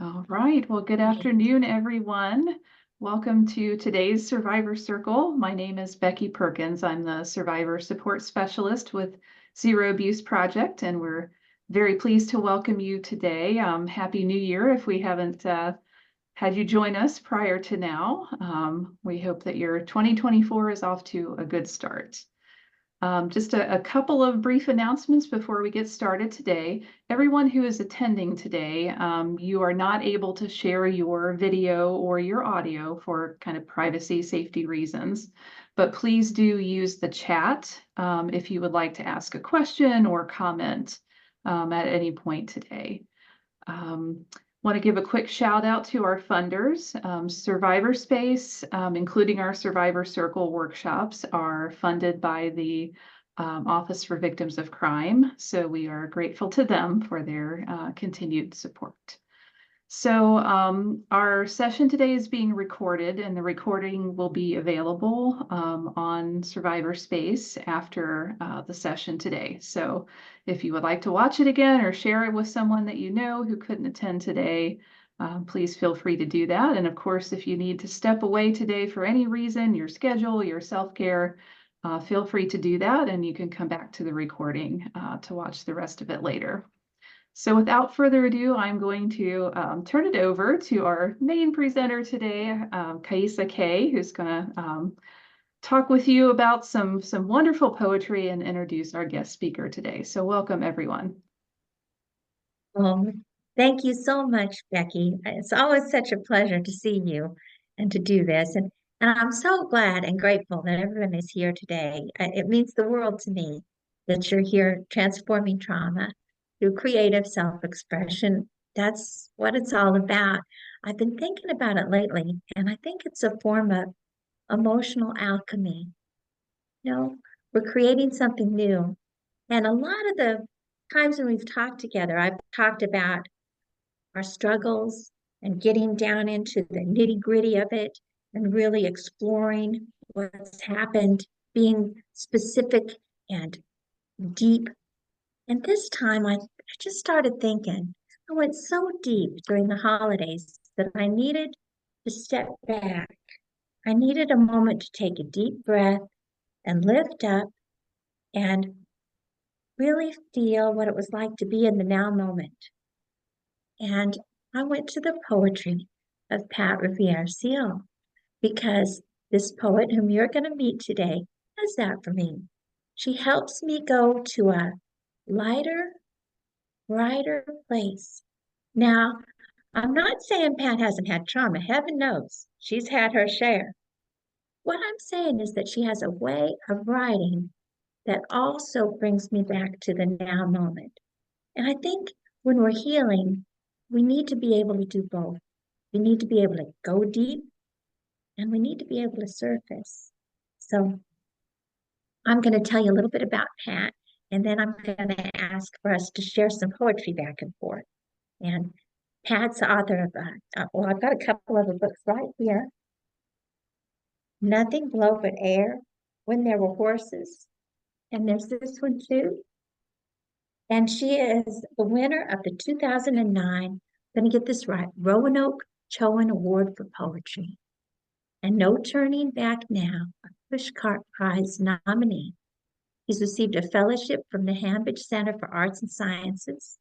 All right. Well, good afternoon, everyone. Welcome to today's Survivor Circle. My name is Becky Perkins. I'm the Survivor Support Specialist with Zero Abuse Project, and we're very pleased to welcome you today. Happy New Year if we haven't had you join us prior to now. We hope that your 2024 is off to a good start. Just a couple of brief announcements before we get started today. Everyone who is attending today, you are not able to share your video or your audio for kind of privacy safety reasons, but please do use the chat if you would like to ask a question or comment at any point today. Want to give a quick shout out to our funders. Survivor Space, including our Survivor Circle workshops, are funded by the Office for Victims of Crime. So we are grateful to them for their continued support. So our session today is being recorded, and the recording will be available on Survivor Space after the session today. So if you would like to watch it again or share it with someone that you know who couldn't attend today, please feel free to do that. And of course, if you need to step away today for any reason, your schedule, your self-care, feel free to do that, and you can come back to the recording to watch the rest of it later. So without further ado, I'm going to turn it over to our main presenter today, Kiesa Kay, who's going to talk with you about some wonderful poetry and introduce our guest speaker today. So welcome, everyone. Thank you so much, Becky. It's always such a pleasure to see you and to do this. And I'm so glad and grateful that everyone is here today. It means the world to me that you're here transforming trauma through creative self-expression. That's what it's all about. I've been thinking about it lately, and I think it's a form of emotional alchemy. You know, we're creating something new. And a lot of the times when we've talked together, I've talked about our struggles and getting down into the nitty-gritty of it and really exploring what's happened, being specific and deep. And this time I just started thinking, I went so deep during the holidays that I needed to step back. I needed a moment to take a deep breath and lift up and really feel what it was like to be in the now moment. And I went to the poetry of Pat Riviere-Seel because this poet whom you're going to meet today does that for me. She helps me go to a lighter, brighter place. Now, I'm not saying Pat hasn't had trauma. Heaven knows she's had her share. What I'm saying is that she has a way of writing that also brings me back to the now moment. And I think when we're healing, we need to be able to do both. We need to be able to go deep and we need to be able to surface. So I'm going to tell you a little bit about Pat, and then I'm going to ask for us to share some poetry back and forth. And Pat's the author of, well, I've got a couple of her books right here. Nothing Blow But Air, When There Were Horses. And there's this one too. And she is the winner of the 2009, let me get this right, Roanoke Chowan Award for Poetry. And No Turning Back Now, a Pushcart Prize nominee. He's received a fellowship from the Hambidge Center for Arts and Sciences.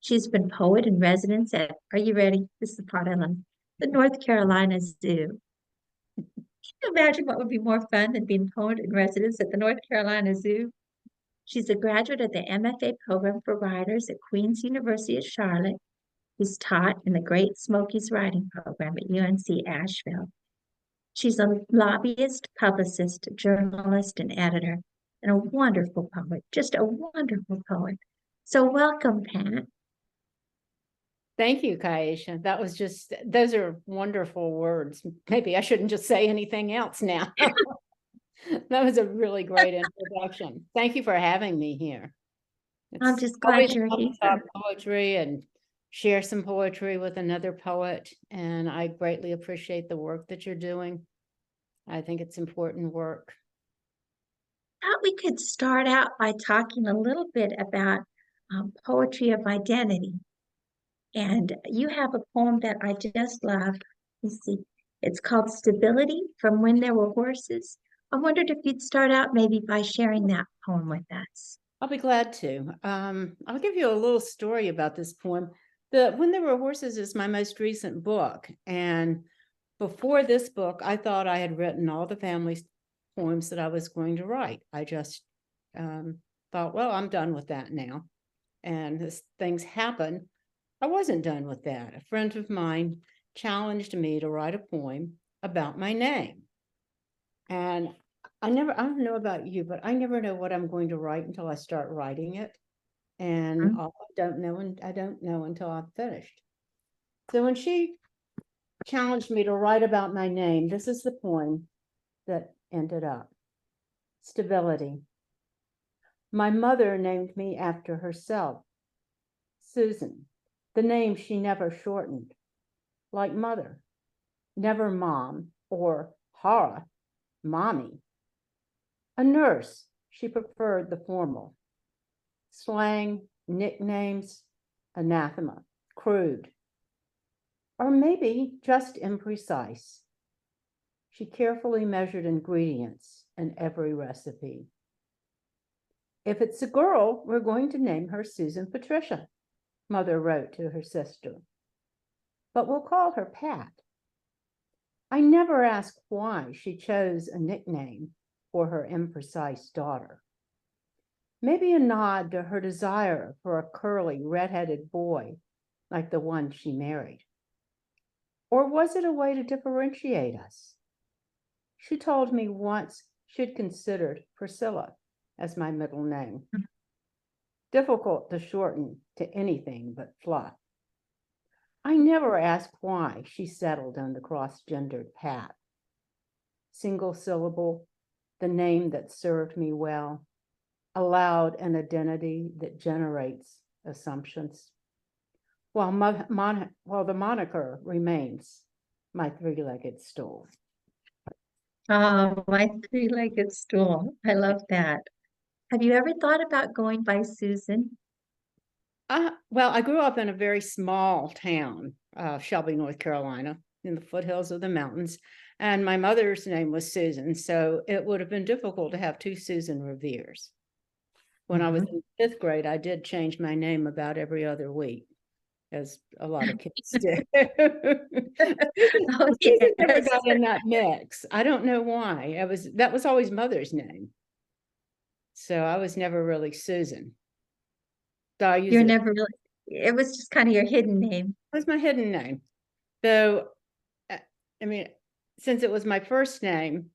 She's been poet in residence at, are you ready? This is the part I love, the North Carolina Zoo. Can you imagine what would be more fun than being poet in residence at the North Carolina Zoo? She's a graduate of the MFA program for writers at Queen's University at Charlotte. Who's taught in the Great Smokies Writing Program at UNC Asheville. She's a lobbyist, publicist, journalist, and editor, and a wonderful poet, just a wonderful poet. So welcome, Pat. Thank you, Kiesha. Those are wonderful words. Maybe I shouldn't just say anything else now. That was a really great introduction. Thank you for having me here. I'm just glad you're here. Talk poetry and share some poetry with another poet, and I greatly appreciate the work that you're doing. I think it's important work. I thought we could start out by talking a little bit about poetry of identity. And you have a poem that I just love. Let's see. It's called Stability from When There Were Horses. I wondered if you'd start out maybe by sharing that poem with us. I'll be glad to. I'll give you a little story about this poem. The When There Were Horses is my most recent book. And before this book, I thought I had written all the family poems that I was going to write. I just thought, well, I'm done with that now. And as things happen, I wasn't done with that. A friend of mine challenged me to write a poem about my name. And I don't know about you, but I never know what I'm going to write until I start writing it. And I don't know until I'm finished. So when she challenged me to write about my name, this is the poem that ended up. Stability. My mother named me after herself, Susan, the name she never shortened, like mother, never mom or Hara, mommy. A nurse, she preferred the formal. Slang, nicknames, anathema, crude. Or maybe just imprecise. She carefully measured ingredients in every recipe. If it's a girl, we're going to name her Susan Patricia, mother wrote to her sister. But we'll call her Pat. I never asked why she chose a nickname for her imprecise daughter. Maybe a nod to her desire for a curly, red-headed boy like the one she married. Or was it a way to differentiate us? She told me once she'd considered Priscilla as my middle name. Difficult to shorten to anything but fluff. I never asked why she settled on the cross-gendered Pat. Single syllable, the name that served me well, allowed an identity that generates assumptions, while the moniker remains my three-legged stool. Oh, my three-legged stool. I love that. Have you ever thought about going by Susan? Well, I grew up in a very small town, Shelby, North Carolina, in the foothills of the mountains. And my mother's name was Susan, so it would have been difficult to have two Susan Riviers. When I was in 5th grade, I did change my name about every other week, as a lot of kids do. Oh, Susan never yes. got in that mix. I don't know why. That was always mother's name. So I was never really Susan. So I used You're it. never really, it was just kind of your hidden name. It was my hidden name. Though, I mean, since it was my first name,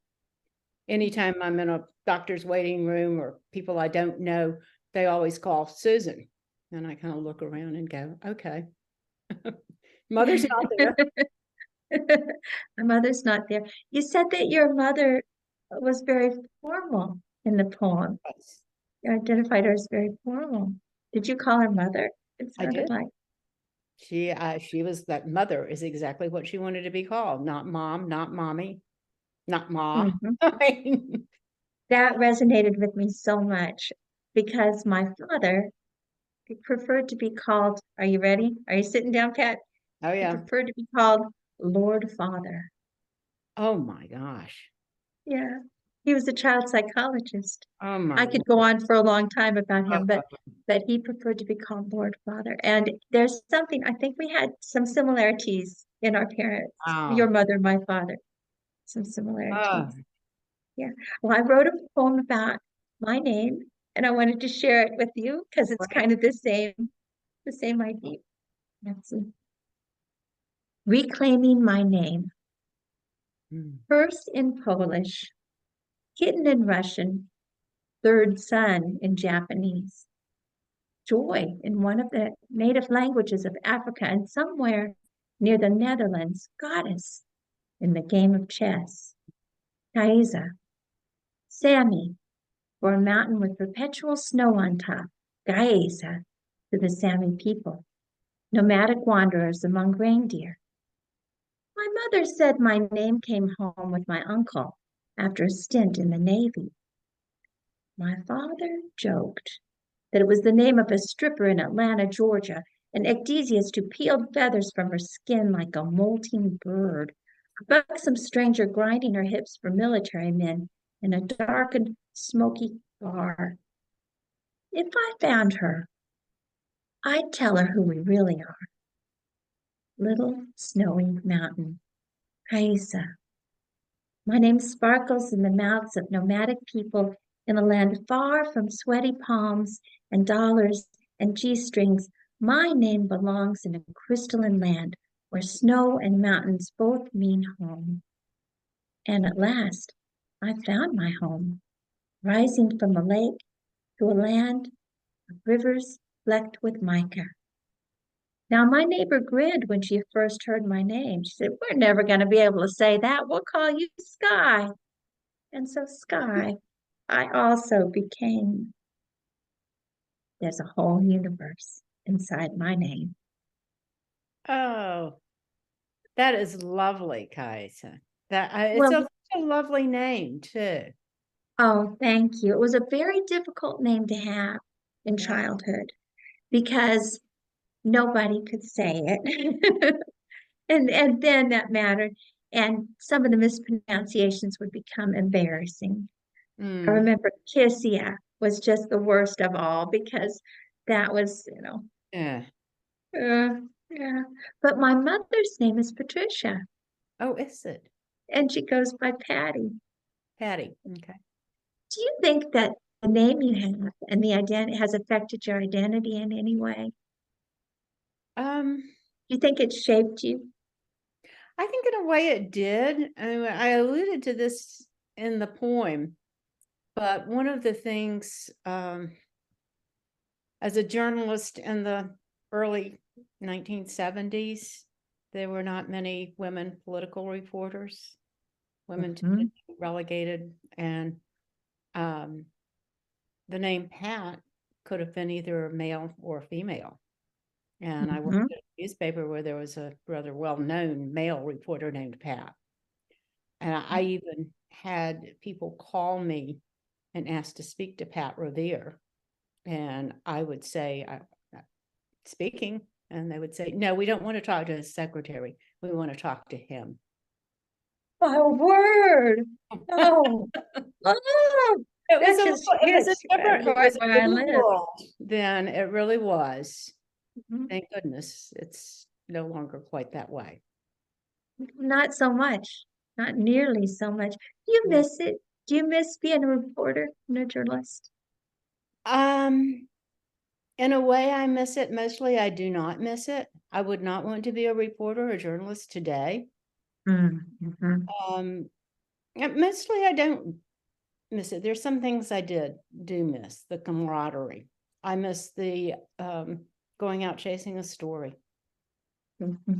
anytime I'm in a doctor's waiting room or people I don't know, they always call Susan. And I kind of look around and go, okay. Mother's not there. My mother's not there. You said that your mother was very formal in the poem. You identified her as very formal. Did you call her mother? It I sounded did. like. She was that mother is exactly what she wanted to be called. Not mom, not mommy, not ma. Mhm. That resonated with me so much because my father preferred to be called, are you ready? Are you sitting down, Pat? Oh He yeah. preferred to be called Lord Father. Oh my gosh. Yeah, he was a child psychologist. Oh my I could go on for a long time about him, but he preferred to be called Lord Father. And there's something, I think we had some similarities in our parents, wow. your mother, my father, some similarities. Yeah. Well, I wrote a poem about my name and I wanted to share it with you because it's kind of the same idea. Let's see. Reclaiming my name. First in Polish, hidden in Russian, third son in Japanese. Joy in one of the native languages of Africa, and somewhere near the Netherlands, goddess in the game of chess. Kiesa. Sami, for a mountain with perpetual snow on top. Kiesa to the Sami people, nomadic wanderers among reindeer. My mother said my name came home with my uncle after a stint in the Navy. My father joked that it was the name of a stripper in Atlanta, Georgia, and Ecdysius, who peeled feathers from her skin like a molting bird, a buxom stranger grinding her hips for military men in a darkened, smoky bar. If I found her, I'd tell her who we really are. Little snowy mountain, Kiesa. My name sparkles in the mouths of nomadic people in a land far from sweaty palms and dollars and G-strings. My name belongs in a crystalline land where snow and mountains both mean home. And at last, I found my home, rising from a lake to a land of rivers flecked with mica. Now, my neighbor grinned when she first heard my name. She said, "We're never going to be able to say that. We'll call you Sky." And so Sky, I also became. There's a whole universe inside my name. Oh, that is lovely, Kiesa. It's Well, such a lovely name too. oh, thank you. It was a very difficult name to have in Yeah. childhood because nobody could say it. And then that mattered. And some of the mispronunciations would become embarrassing. I Mm. remember Kiesa was just the worst of all because that was, Yeah. yeah. But my mother's name is Patricia, Oh, is it? and she goes by Patty. Patty. Okay. Do you think that the name you have and the identity has affected your identity in any way? Um, Do you think it shaped you? I think in a way it did. I alluded to this in the poem, but one of the things, as a journalist in the early 1970s, there were not many women political reporters. Women tended to be relegated, and the name Pat could have been either male or female. And I worked at a newspaper where there was a rather well-known male reporter named Pat. And I even had people call me and ask to speak to Pat Riviere. And I would say, speaking, and they would say, "No, we don't want to talk to his secretary. We want to talk to him." My word! Oh, oh, It that was just it was a hits different, it right was a where I different live. world then. It really was. Mhm. Thank goodness it's no longer quite that way. Not so much, not nearly so much. Do you Yeah. miss it? Do you miss being a reporter and a journalist? In a way, I miss it. Mostly, I do not miss it. I would not want to be a reporter or journalist today. Mm-hmm. Mostly, I don't miss it. There's some things I do miss, the camaraderie. I miss the going out chasing a story. Mm-hmm.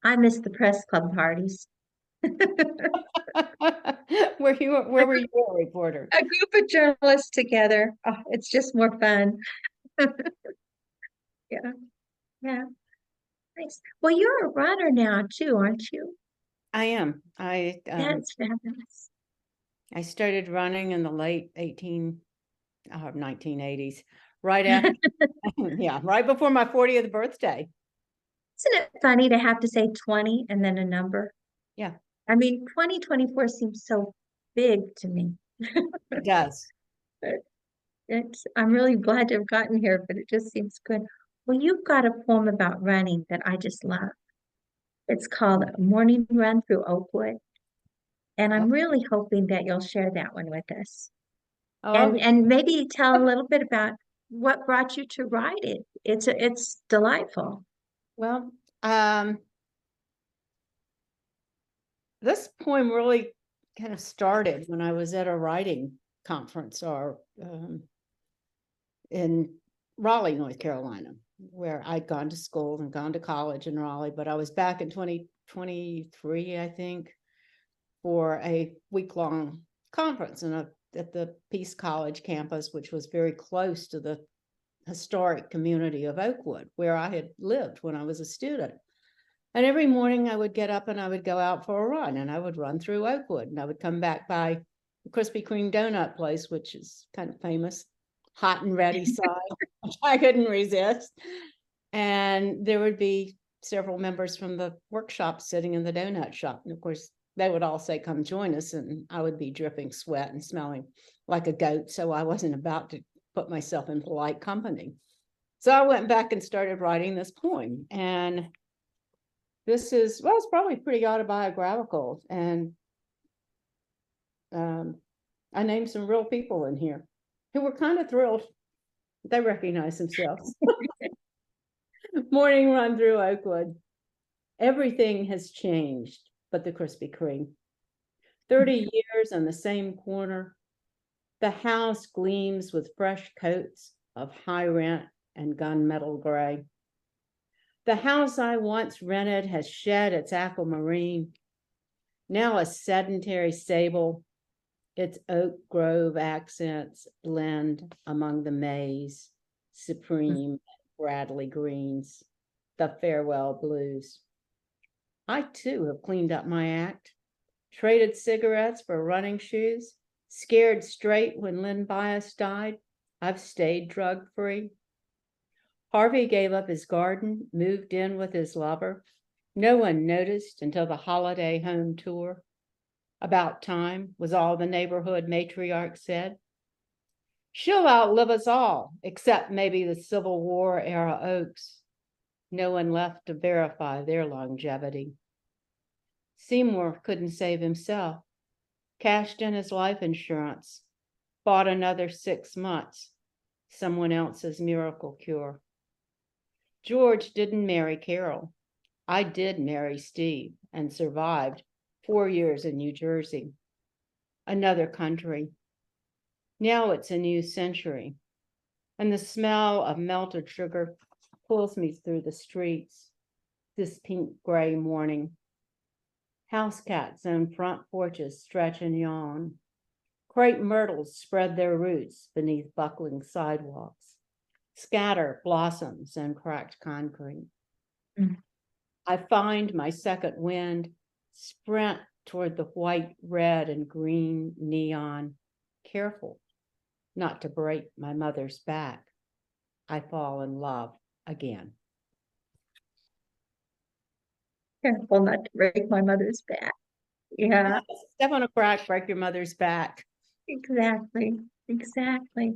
I miss the press club parties. Where were you a reporter? A group of journalists together. Oh, it's just more fun. Yeah, yeah. Nice. Well, you're a runner now too, aren't you? I am. That's fabulous. I started running in the late 1980s, right after, yeah, right before my 40th birthday. Isn't it funny to have to say 20 and then a number? Yeah, I mean, 2024 seems so big to me. it does. But I'm really glad to have gotten here, but it just seems good. Well, you've got a poem about running that I just love. It's called Morning Run Through Oakwood. And I'm really hoping that you'll share that one with us. Oh, And maybe tell a little bit about what brought you to write it. It's delightful. well, this poem really kind of started when I was at a writing conference or in Raleigh, North Carolina, where I'd gone to school and gone to college in Raleigh, but I was back in 2023, I think, for a week-long conference at the Peace College campus, which was very close to the historic community of Oakwood, where I had lived when I was a student. And every morning I would get up and I would go out for a run, and I would run through Oakwood, and I would come back by the Krispy Kreme donut place, which is kind of famous, hot and ready sign, which I couldn't resist. And there would be several members from the workshop sitting in the donut shop. And of course, they would all say, come join us. And I would be dripping sweat and smelling like a goat. So I wasn't about to put myself in polite company. So I went back and started writing this poem. And this is, well, it's probably pretty autobiographical. And I named some real people in here who were kind of thrilled. They recognize themselves. Morning run through Oakwood. Everything has changed but the Krispy Kreme. 30 years on the same corner. The house gleams with fresh coats of high rent and gunmetal gray. The house I once rented has shed its aquamarine, now a sedentary stable. Its oak grove accents blend among the maize, supreme Bradley greens, the farewell blues. I too have cleaned up my act, traded cigarettes for running shoes, scared straight when Lynn Bias died. I've stayed drug-free. Harvey gave up his garden, moved in with his lover. No one noticed until the holiday home tour. About time, was all the neighborhood matriarch said. She'll outlive us all, except maybe the Civil War era oaks. No one left to verify their longevity. Seymour couldn't save himself, cashed in his life insurance, bought another 6 months, someone else's miracle cure. George didn't marry Carol. I did marry Steve and survived 4 years in New Jersey, another country. Now it's a new century, and the smell of melted sugar pulls me through the streets this pink gray morning. House cats on front porches stretch and yawn. Crepe myrtles spread their roots beneath buckling sidewalks, scatter blossoms and cracked concrete. I find my second wind, sprint toward the white, red, and green neon, careful not to break my mother's back. I fall in love again. Careful not to break my mother's back. Yeah, Step on a crack, break your mother's back. exactly. Exactly.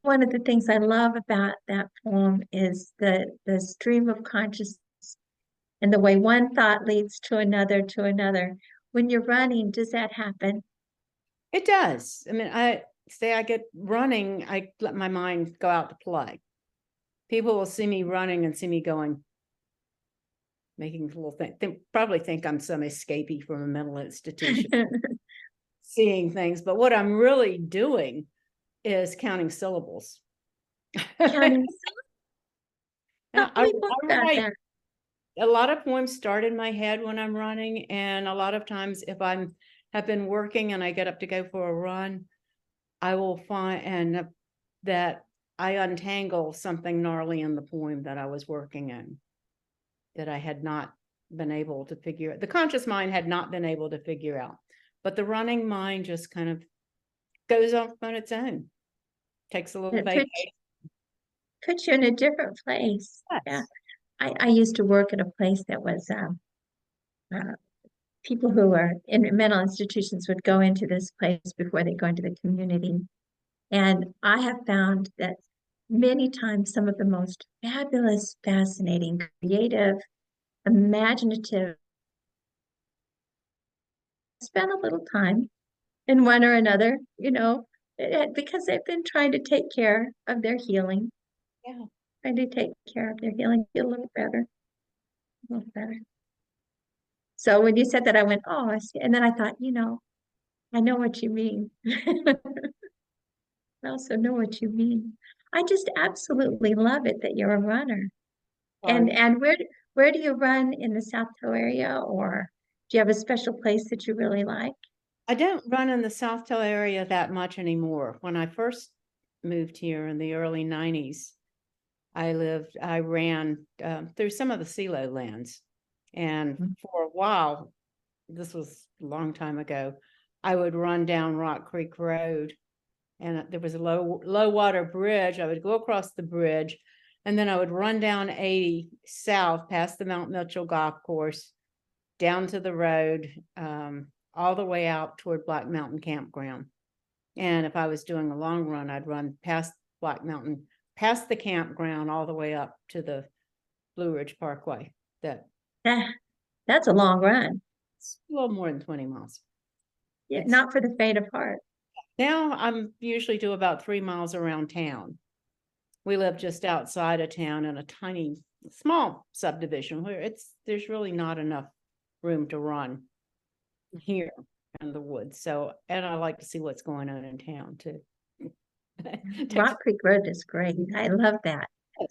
One of the things I love about that poem is the stream of consciousness and the way one thought leads to another to another. When you're running, does that happen? It does. I mean, I get running, I let my mind go out to play. People will see me running and see me going, making little things. They probably think I'm some escapee from a mental institution, seeing things. But what I'm really doing is counting syllables. Counting Now, Tell me more about that. a lot of poems start in my head when I'm running, and a lot of times if have been working and I get up to go for a run, I will find that I untangle something gnarly in the poem that I was working in that I had not been able to figure out. The conscious mind had not been able to figure out, but the running mind just kind of goes off on its own, takes a little vacation. Puts you in a different place. Yes. Yeah. I used to work at a place that was people who were in mental institutions would go into this place before they go into the community. And I have found that many times some of the most fabulous, fascinating, creative, imaginative spend a little time in one or another, because they've been trying to take care of their healing. Yeah. Trying to take care of their healing, feel a little better. A little better. So when you said that, I went, oh, I see. And then I thought, I know what you mean. I also know what you mean. I just absolutely love it that you're a runner. And where do you run in the South Toe area, or do you have a special place that you really like? I don't run in the South Toe area that much anymore. When I first moved here in the early 90s, I ran through some of the CeeLo lands. And for a while, this was a long time ago, I would run down Rock Creek Road, and there was a low water bridge. I would go across the bridge, And then I would run down 80 south past the Mount Mitchell golf course, down to the road, all the way out toward Black Mountain Campground. And if I was doing a long run, I'd run past Black Mountain, past the campground, all the way up to the Blue Ridge Parkway. That's a long run. It's a little more than 20 miles. Yeah, It's- not for the faint of heart. Now I'm usually do about 3 miles around town. We live just outside of town in a tiny, small subdivision where there's really not enough room to run here in the woods. So, and I like to see what's going on in town too. Rock Creek Road is great. I love that.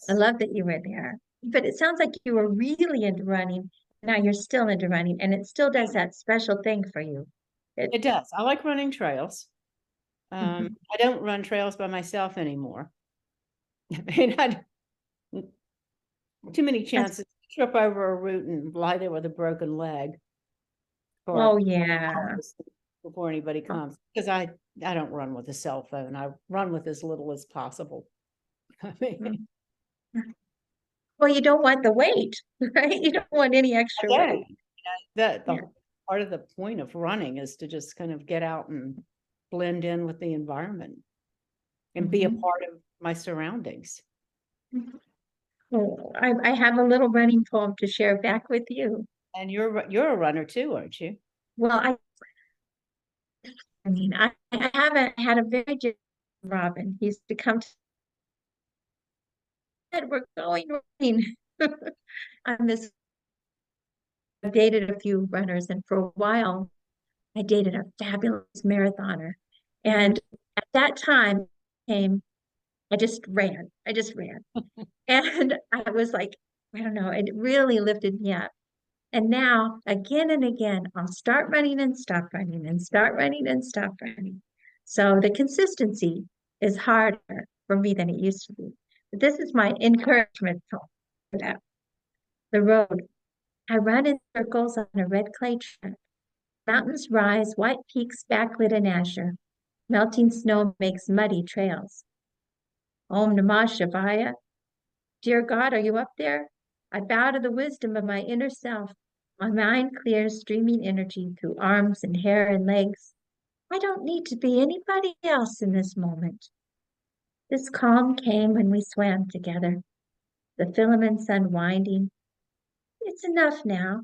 I love that you were there. But it sounds like you were really into running. Now you're still into running, and it still does that special thing for you. It does. I like running trails. Mhm. I don't run trails by myself anymore. I mean, too many chances to trip over a root and lie there with a broken leg. Oh, yeah. Before anybody comes, because I don't run with a cell phone. I run with as little as possible. I mean, Well, you don't want the weight, right? You don't want any extra weight. the Yeah. part of the point of running is to just kind of get out and blend in with the environment and be a Mhm. part of my surroundings. Well, I have a little running poem to share back with you. And you're a runner too, aren't you? Well, I mean, I haven't had a very good Robin. He's become we're going running. I've dated a few runners, and for a while, I dated a fabulous marathoner. And at that time came, I just ran. And I was like, I don't know, it really lifted me up. And now, again and again, I'll start running and stop running and start running and stop running. So the consistency is harder for me than it used to be. But this is my encouragement for that. The road. I run in circles on a red clay track. Mountains rise, white peaks backlit in azure. Melting snow makes muddy trails. Om Namah Shivaya. Dear God, are you up there? I bow to the wisdom of my inner self. My mind clears streaming energy through arms and hair and legs. I don't need to be anybody else in this moment. This calm came when we swam together, the filaments unwinding. It's enough now.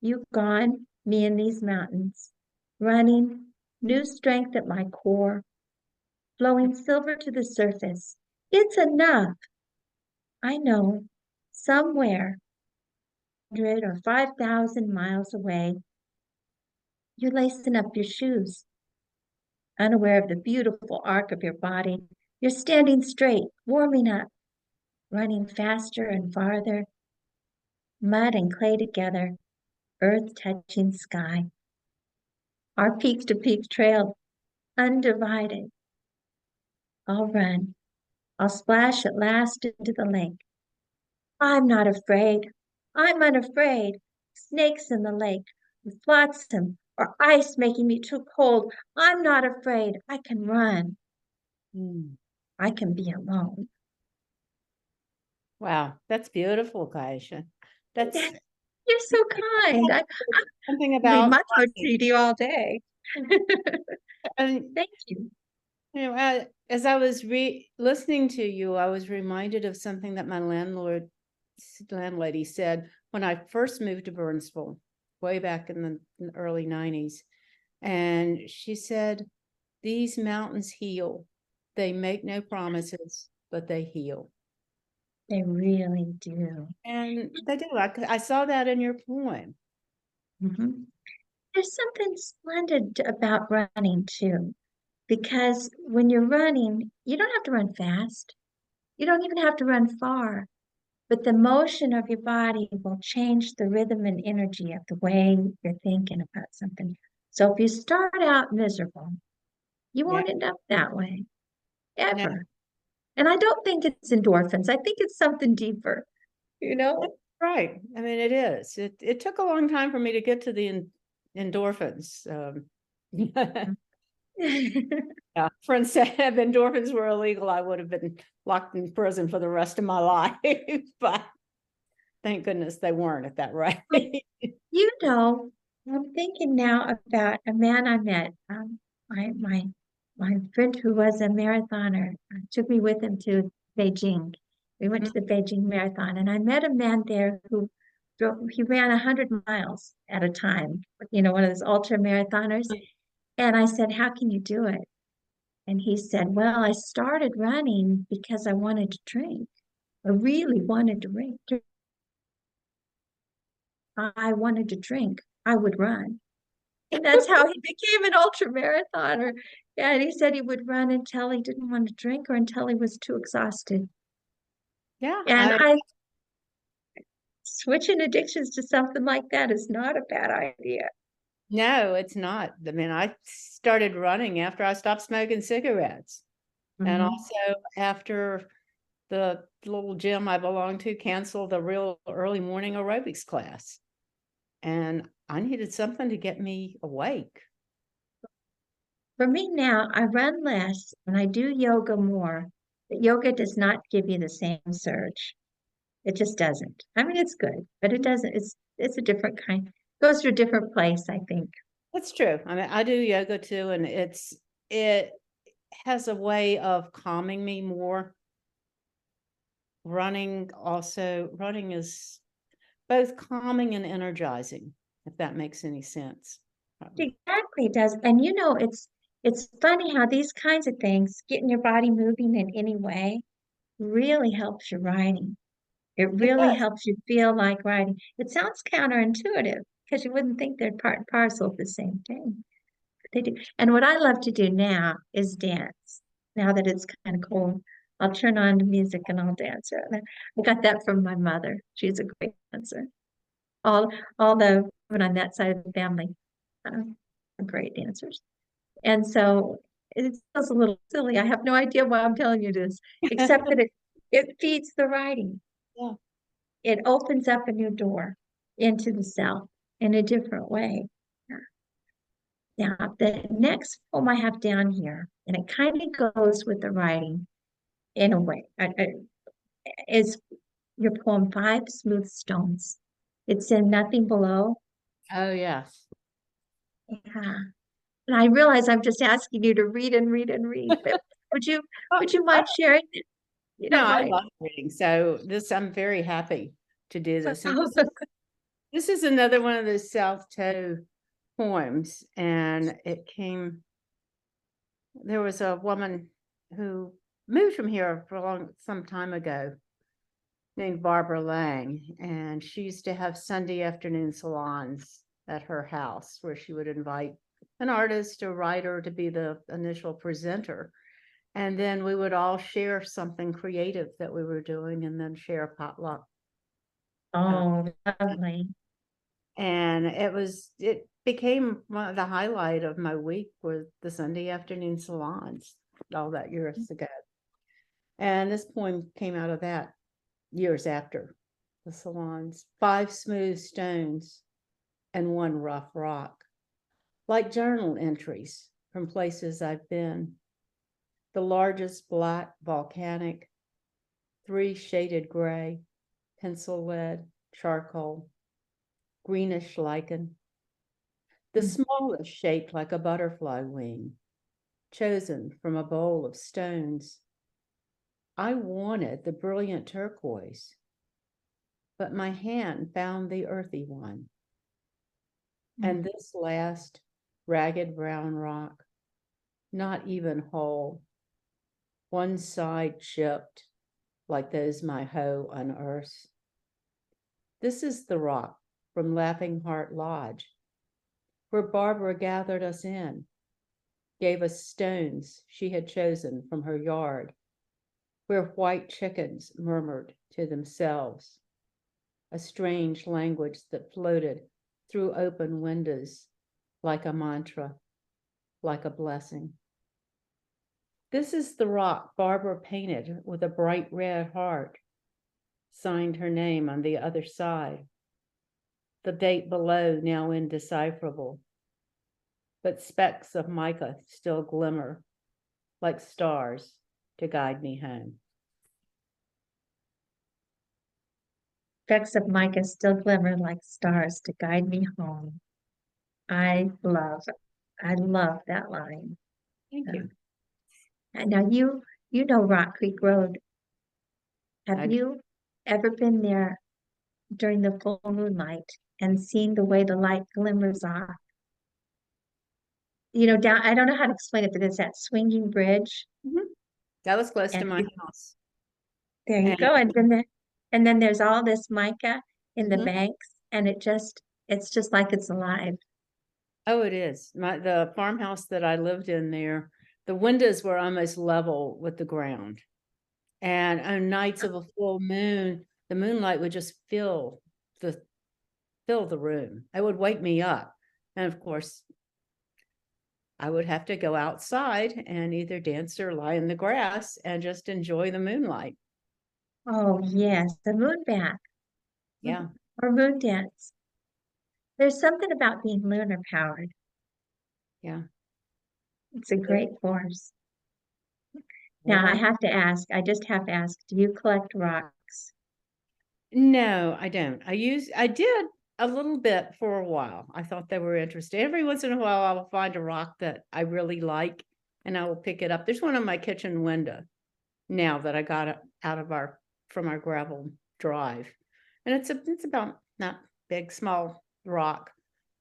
You gone, me in these mountains, running, new strength at my core, flowing silver to the surface. It's enough. I know, somewhere, 100 or 5,000 miles away, you're lacing up your shoes, unaware of the beautiful arc of your body. You're standing straight, warming up, running faster and farther, mud and clay together, earth touching sky. Our peak to peak trail, undivided. I'll run. I'll splash at last into the lake. I'm not afraid. I'm unafraid. Snakes in the lake, flotsam or ice making me too cold. I'm not afraid. I can run. I can be alone. Wow, that's beautiful, Kaisha. That's You're so kind. I something read about my poetry to you all day. and Thank you. you know, as I was listening to you, I was reminded of something that my landlady said when I first moved to Burnsville, way back in the early 90s. And she said, these mountains heal. They make no promises, but they heal. They really do. And they do. I saw that in your poem. Mhm. There's something splendid about running too, because when you're running, you don't have to run fast. You don't even have to run far, but the motion of your body will change the rhythm and energy of the way you're thinking about something. So if you start out miserable, you won't end up that way, ever. No. And I don't think it's endorphins. I think it's something deeper, you know? Right. I mean, it is. It took a long time for me to get to the endorphins. Yeah, friends said if endorphins were illegal, I would have been locked in prison for the rest of my life. But thank goodness they weren't at that rate. You know, I'm thinking now about a man I met. My friend who was a marathoner took me with him to Beijing. We went to the Beijing Marathon, and I met a man there who he ran 100 miles at a time. One of those ultra marathoners. And I said, "How can you do it?" And he said, "Well, I started running because I wanted to drink. I really wanted to drink. I wanted to drink. I would run." And that's how he became an ultra marathoner. Yeah, and he said he would run until he didn't want to drink or until he was too exhausted. Yeah, And I switching addictions to something like that is not a bad idea. no, it's not. I mean, I started running after I stopped smoking cigarettes. And Mhm. also after the little gym I belonged to canceled the real early morning aerobics class. And I needed something to get me awake. For me now, I run less and I do yoga more. But yoga does not give you the same surge. It just doesn't. I mean, it's good, but it doesn't. It's a different kind. Goes to a different place, I think. That's true. I mean, I do yoga too, and it has a way of calming me more. Running is both calming and energizing, if that makes any sense. Exactly does. And it's funny how these kinds of things, getting your body moving in any way, really helps your writing. It It really does. helps you feel like writing. It sounds counterintuitive because you wouldn't think they're part and parcel of the same thing. But they do. And what I love to do now is dance. Now that it's kind of cold, I'll turn on the music and I'll dance. I got that from my mother. She's a great dancer. All the women on that side of the family uh, are great dancers. And so it feels a little silly. I have no idea why I'm telling you this, except that it feeds the writing. Yeah. It opens up a new door into the self in a different way. Now, the next poem I have down here, and it kind of goes with the writing in a way, is your poem, Five Smooth Stones. It's in Nothing Below. Oh, yes. Yeah. And I realize I'm just asking you to read and read and read, but would you Oh, would you mind sharing it? You no, don't I mind. love reading. So I'm very happy to do this. And this is another one of those South Toe poems. And there was a woman who moved from here for some time ago named Barbara Lang. And she used to have Sunday afternoon salons at her house where she would invite an artist or writer to be the initial presenter. And then we would all share something creative that we were doing and then share a potluck. Oh, lovely. And it became one of the highlight of my week was the Sunday afternoon salons all that years ago. And this poem came out of that years after the salons. 5 smooth stones and 1 rough rock, like journal entries from places I've been. The largest black volcanic, 3 shaded gray, pencil lead, charcoal, greenish lichen. The smallest shaped like a butterfly wing, chosen from a bowl of stones. I wanted the brilliant turquoise, but my hand found the earthy one. And this last ragged brown rock, not even whole, one side chipped like those my hoe unearths. This is the rock from Laughing Heart Lodge, where Barbara gathered us in, gave us stones she had chosen from her yard, where white chickens murmured to themselves, a strange language that floated through open windows like a mantra, like a blessing. This is the rock Barbara painted with a bright red heart, signed her name on the other side, the date below now indecipherable. but specks of mica still glimmer like stars to guide me home. Specks of mica still glimmer like stars to guide me home. I love that line. Thank you. And now you know Rock Creek Road. Have I- you ever been there during the full moonlight and seen the way the light glimmers off? You know, down, I don't know how to explain it, but it's that swinging bridge. That was close to And my house. there you And- go. And then there's all this mica in the Mhm. banks, and it's just like it's alive. Oh, it is. The farmhouse that I lived in there, the windows were almost level with the ground. And on nights of a full moon, the moonlight would just fill the room. It would wake me up. And of course, I would have to go outside and either dance or lie in the grass and just enjoy the moonlight. Oh yes, the moon bath Yeah. or moon dance. There's something about being lunar powered. Yeah. It's a great force. Now Well, I just have to ask, do you collect rocks? no, I don't. I did a little bit for a while. I thought they were interesting. Every once in a while, I will find a rock that I really like and I will pick it up. There's one on my kitchen window now that I got it out of from our gravel drive. And it's about not big, small rock,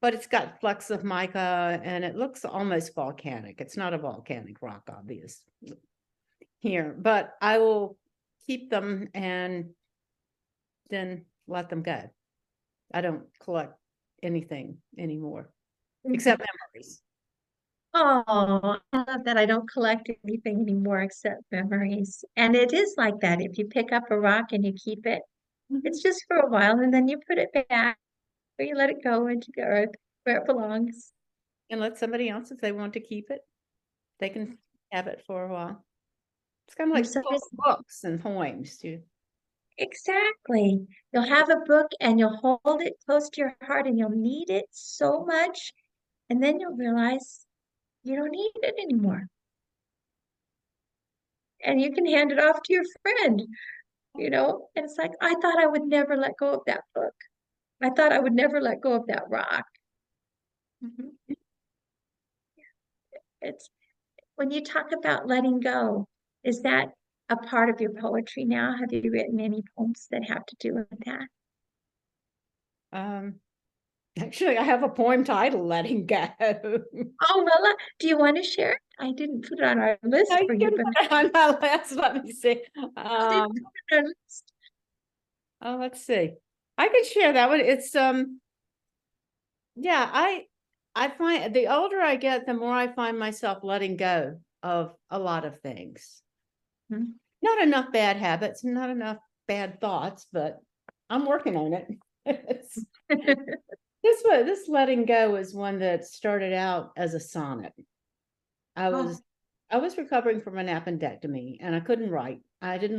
but it's got flecks of mica and it looks almost volcanic. It's not a volcanic rock, obvious here, but I will keep them and then let them go. I don't collect anything anymore except memories. Oh, I love that I don't collect anything anymore except memories. And it is like that. If you pick up a rock and you keep it, it's just for a while and then you put it back or you let it go into the earth where it belongs. And let somebody else, if they want to keep it, they can have it for a while. It's kind of For like some reason, books and poems too. exactly. You'll have a book and you'll hold it close to your heart and you'll need it so much. And then you'll realize you don't need it anymore. And you can hand it off to your friend, you know? And it's like, I thought I would never let go of that book. I thought I would never let go of that rock. It's when you talk about letting go, is that a part of your poetry now? Have you written any poems that have to do with that? Actually, I have a poem titled "Letting Go." Oh, well, do you want to share it? I didn't put it on our list I for you, can but put it on my list. Let me see. I didn't put it on our list. Oh, let's see. I could share that one. It's yeah, I find the older I get, the more I find myself letting go of a lot of things. Hmm. Not enough bad habits, not enough bad thoughts, but I'm working on it. This letting go is one that started out as a sonnet. I Oh, was recovering from an appendectomy and I couldn't write. I didn't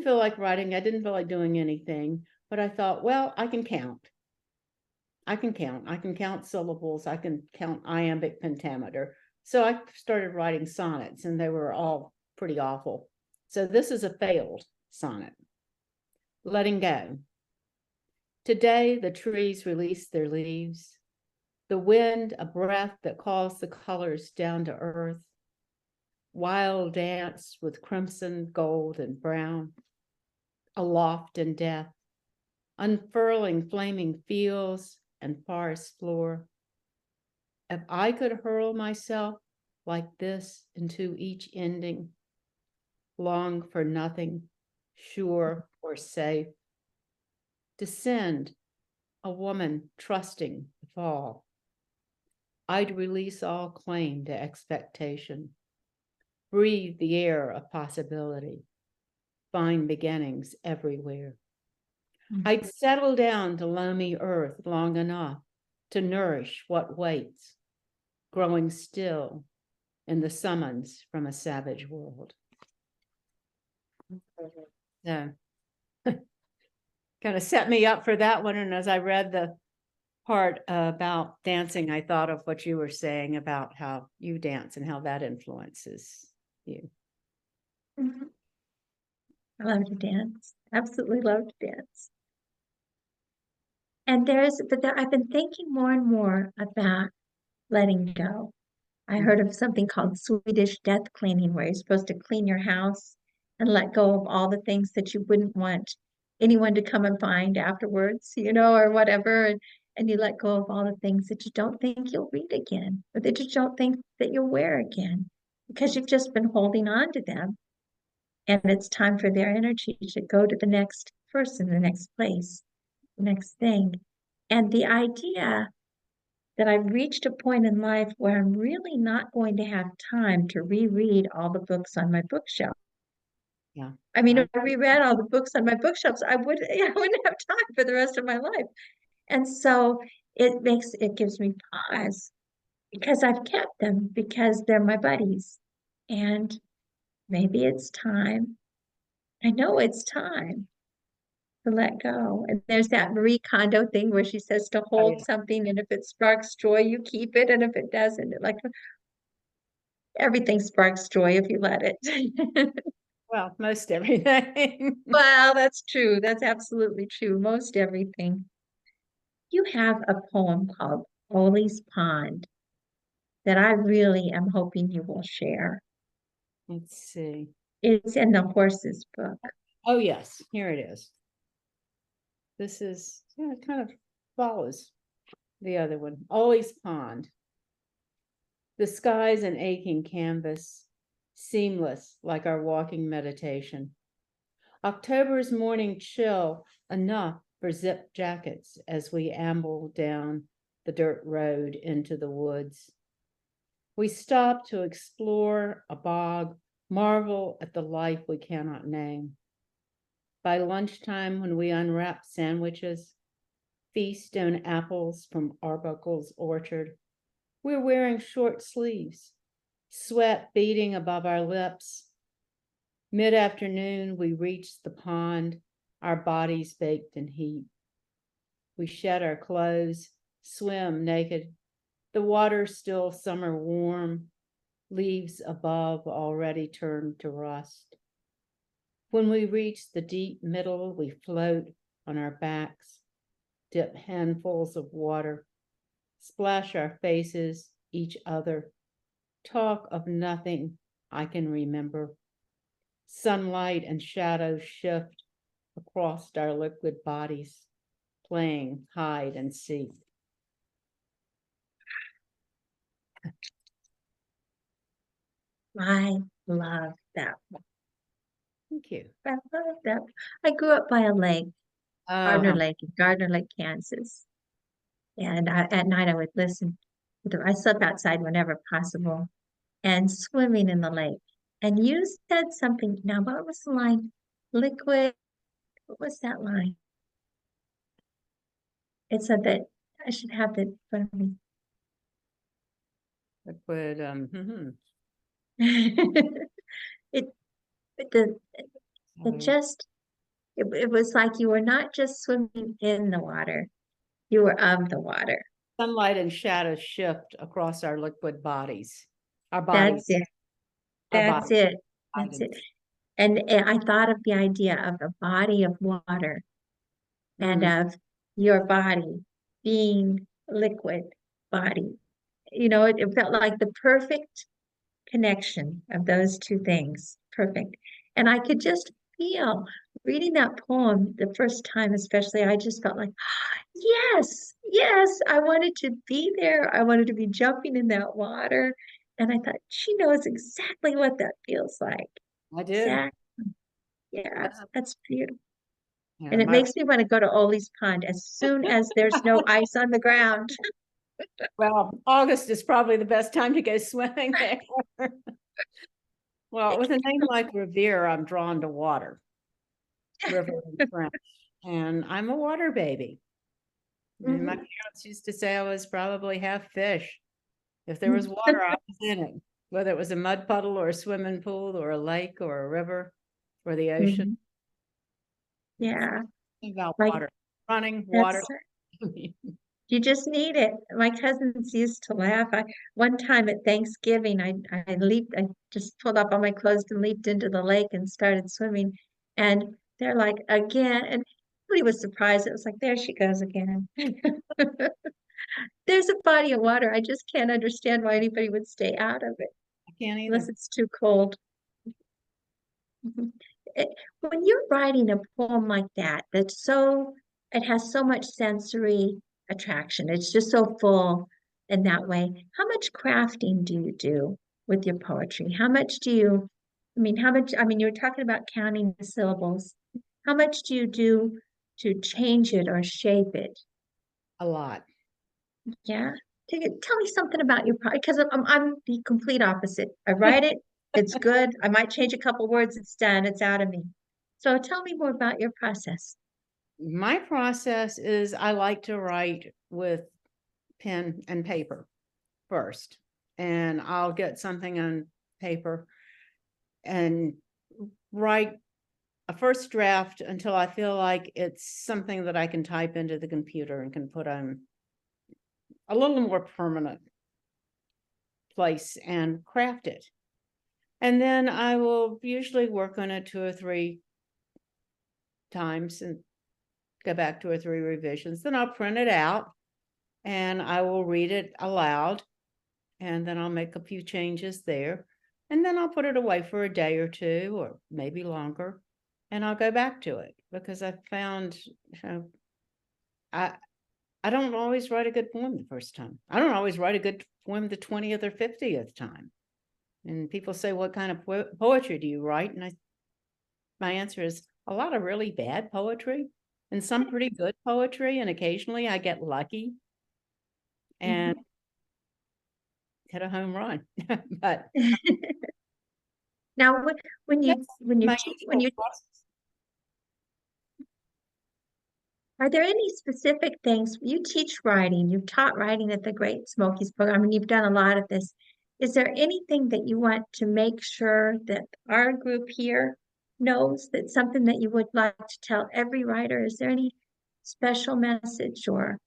feel like writing. I didn't feel like doing anything, but I thought, well, I can count. I can count syllables. I can count iambic pentameter. So I started writing sonnets and they were all pretty awful. So this is a failed sonnet. Letting go. Today, the trees release their leaves. The wind, a breath that calls the colors down to earth. Wild dance with crimson, gold, and brown. Aloft in death. Unfurling flaming fields and forest floor. If I could hurl myself like this into each ending, long for nothing, sure or safe, descend, a woman trusting the fall, I'd release all claim to expectation, breathe the air of possibility, find beginnings everywhere. I'd settle down to loamy earth long enough to nourish what waits, growing still in the summons from a savage world. So kind of set me up for that one. And as I read the part about dancing, I thought of what you were saying about how you dance and how that influences you. Mhm. I love to dance. Absolutely love to dance. And I've been thinking more and more about letting go. I heard of something called Swedish death cleaning, where you're supposed to clean your house and let go of all the things that you wouldn't want anyone to come and find afterwards, or whatever. And you let go of all the things that you don't think you'll read again, or that you don't think that you'll wear again, because you've just been holding on to them. And it's time for their energy to go to the next person, the next place, the next thing. And the idea that I've reached a point in life where I'm really not going to have time to reread all the books on my bookshelf. Yeah. I mean, if I reread all the books on my bookshelves, I wouldn't have time for the rest of my life. And so it gives me pause because I've kept them because they're my buddies. And maybe it's time. I know it's time to let go. And there's that Marie Kondo thing where she says to Oh, hold yeah. something, and if it sparks joy, you keep it, and if it doesn't, everything sparks joy if you let it. Well, most everything. Well, that's true. That's absolutely true. Most everything. You have a poem called Oli's Pond that I really am hoping you will share. Let's see. It's in the horses book. Oh, yes, here it is. This is, yeah, it kind of follows the other one. Ollie's Pond. The sky's an aching canvas, seamless like our walking meditation. October's morning chill enough for zip jackets as we amble down the dirt road into the woods. We stop to explore a bog, marvel at the life we cannot name. By lunchtime, when we unwrap sandwiches, feast on apples from Arbuckle's orchard, we're wearing short sleeves, sweat beading above our lips. Mid-afternoon, we reach the pond, our bodies baked in heat. We shed our clothes, swim naked, the water still summer warm, leaves above already turned to rust. When we reach the deep middle, we float on our backs, dip handfuls of water, splash our faces, each other, talk of nothing I can remember. Sunlight and shadows shift across our liquid bodies, playing hide and seek. I love that one. Thank you. I love that. I grew up by a lake, Gardner Oh, Lake, in Gardner Lake, Kansas. And at night I would listen. I slept outside whenever possible and swimming in the lake. And you said something. Now, what was the line? Liquid. What was that line? It said that I should have it in front of me. liquid. It, the, it just, it was like you were not just swimming in the water, you were of the water. Sunlight and shadows shift across our liquid bodies. Our That's bodies. it. Our That's bodies. it. That's it. And I thought of the idea of a body of water and of your body being liquid body. It felt like the perfect connection of those two things. Perfect. And I could just feel reading that poem the first time, especially, I just felt like, yes, yes, I wanted to be there. I wanted to be jumping in that water. And I thought, she knows exactly what that feels like. I did. Exactly. Yeah, that's beautiful. Yeah, And it makes me want to go to Oli's Pond as soon as there's no ice on the ground. well, August is probably the best time to go swimming there. Well, with a name like Revere, I'm drawn to water, river and French, and I'm a water baby. And my parents used to say I was probably half fish. If there was water, I was in it, whether it was a mud puddle or a swimming pool or a lake or a river or the ocean. Yeah. About Like water, running that's water. You just need it. My cousins used to laugh. One time at Thanksgiving, I just pulled up all my clothes and leaped into the lake and started swimming. And they're like, again, and everybody was surprised. It was like, there she goes again. There's a body of water. I just can't understand why anybody would stay out of it I can't unless either. it's too cold. Mhm. When you're writing a poem like that, it has so much sensory attraction. It's just so full in that way. How much crafting do you do with your poetry? I mean, you're talking about counting the syllables. How much do you do to change it or shape it? A lot. Yeah. Tell me something about your part because I'm the complete opposite. I write it, it's good. I might change a couple words, it's done, it's out of me. So tell me more about your process. My process is I like to write with pen and paper first, and I'll get something on paper and write a first draft until I feel like it's something that I can type into the computer and can put on a little more permanent place and craft it. And then I will usually work on it 2 or 3 times and go back 2 or 3 revisions. Then I'll print it out and I will read it aloud. And then I'll make a few changes there. And then I'll put it away for a day or 2 or maybe longer. And I'll go back to it because I found I I don't always write a good poem the first time. I don't always write a good poem the 20th or 50th time. And people say, what kind of poetry do you write? And my answer is a lot of really bad poetry and some pretty good poetry. And occasionally I get lucky and hit a home run. But Now, when you that's when you my teach when usual you process. are there any specific things you teach writing? You've taught writing at the Great Smokies program, and you've done a lot of this. Is there anything that you want to make sure that our group here knows that's something that you would like to tell every writer? Is there any special message or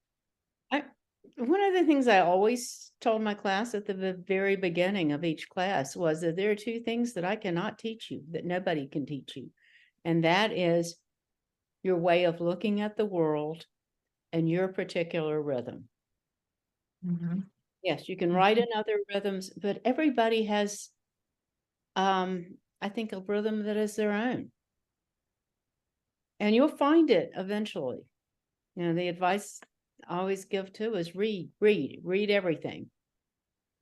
One of the things I always told my class at the very beginning of each class was that there are 2 things that I cannot teach you, that nobody can teach you. And that is your way of looking at the world and your particular rhythm. Mhm. Yes, you can write in other rhythms, but everybody has, I think, a rhythm that is their own. And you'll find it eventually. The advice I always give too is read everything.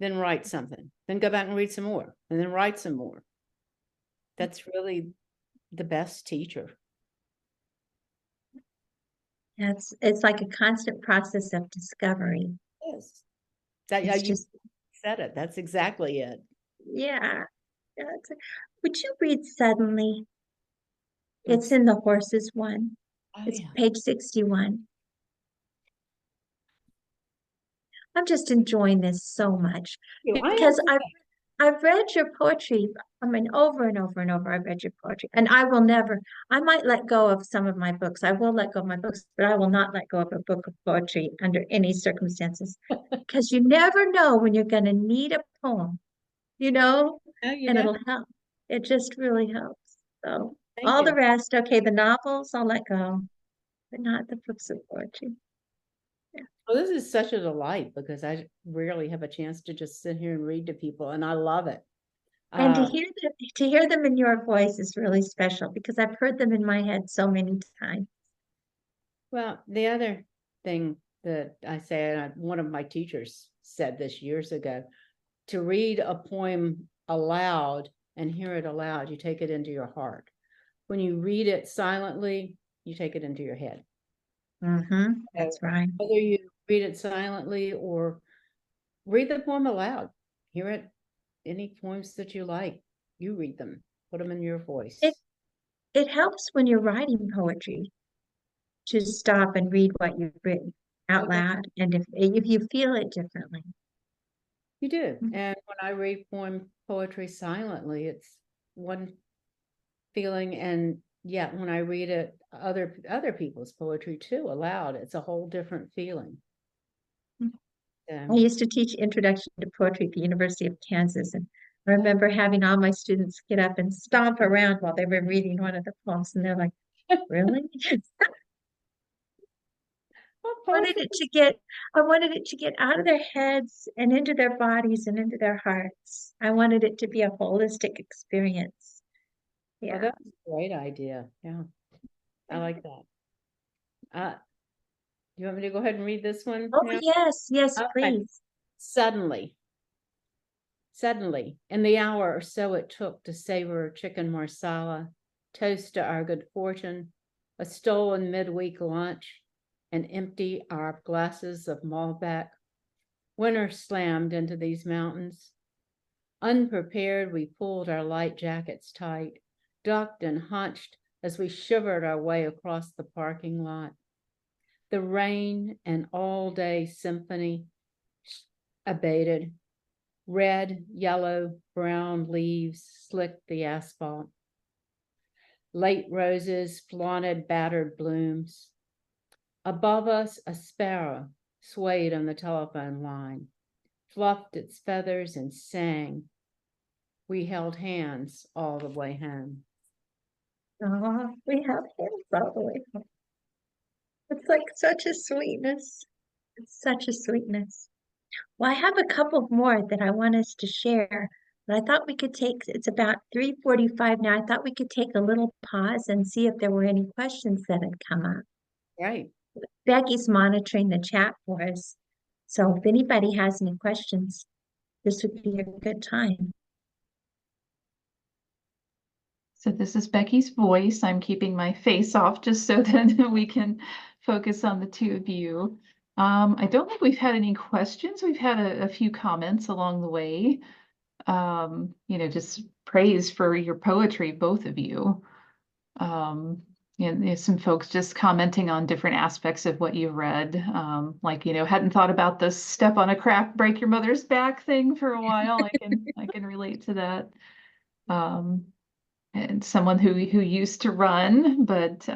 Then write something, then go back and read some more, and then write some more. That's really the best teacher. It's like a constant process of discovery. Yes. That It's you just said it. That's exactly it. yeah. Yeah, would you read Suddenly? It's That's in the horses one. oh It's yeah. page 61. I'm just enjoying this so much I am because too. I've read your poetry. I mean, over and over and over, I've read your poetry. And I might let go of some of my books. I will let go of my books, but I will not let go of a book of poetry under any circumstances. Because you never know when you're going to need a poem, you know, No, you and don't. it'll help. It just really helps. So Thank all you. the rest, okay, the novels, I'll let go, but not the books of poetry. Well, this is such a delight because I rarely have a chance to just sit here and read to people, and I love it. And Uh, to hear them in your voice is really special because I've heard them in my head so many times. well, the other thing that I say, and one of my teachers said this years ago, to read a poem aloud and hear it aloud, you take it into your heart. When you read it silently, you take it into your head. Mm-hmm. So That's right. whether you read it silently or read the poem aloud, hear it, any poems that you like, you read them, put them in your It voice. it helps when you're writing poetry to stop and read what you've written out Okay. loud, and if you feel it differently. You do. And when I read poetry silently, it's one feeling. And yet when I read it, other people's poetry too aloud, it's a whole different feeling. I used to teach Introduction to Poetry at the University of Kansas, and I remember having all my students get up and stomp around while they were reading one of the poems, and they're like, "Really?" Well, wanted poetry, it to get I wanted it to get out of their heads and into their bodies and into their hearts. I wanted it to be a holistic experience. well, Yeah. that's a great idea. Yeah, I like that. Do you want me to go ahead and read this one Oh, now? yes, yes, Okay. please. Suddenly, in the hour or so it took to savor chicken marsala, toast to our good fortune, a stolen midweek lunch, and empty our glasses of Malbec, winter slammed into these mountains. Unprepared, we pulled our light jackets tight, ducked and hunched as we shivered our way across the parking lot. The rain and all-day symphony abated. Red, yellow, brown leaves slicked the asphalt. Late roses flaunted battered blooms. Above us, a sparrow swayed on the telephone line, fluffed its feathers and sang. We held hands all the way home. Oh, we have hands all the way home. It's like such a sweetness. It's such a sweetness. Well, I have a couple more that I want us to share, but I thought we could take, it's about 3:45 now. I thought we could take a little pause and see if there were any questions that had come up. Right. Becky's monitoring the chat for us. So if anybody has any questions, this would be a good time. So this is Becky's voice. I'm keeping my face off just so that we can focus on the two of you. I don't think we've had any questions. We've had a few comments along the way. Just praise for your poetry, both of you. There's some folks just commenting on different aspects of what you read. Hadn't thought about the step on a crack, break your mother's back thing for a while. I can relate to that. And someone who used to run but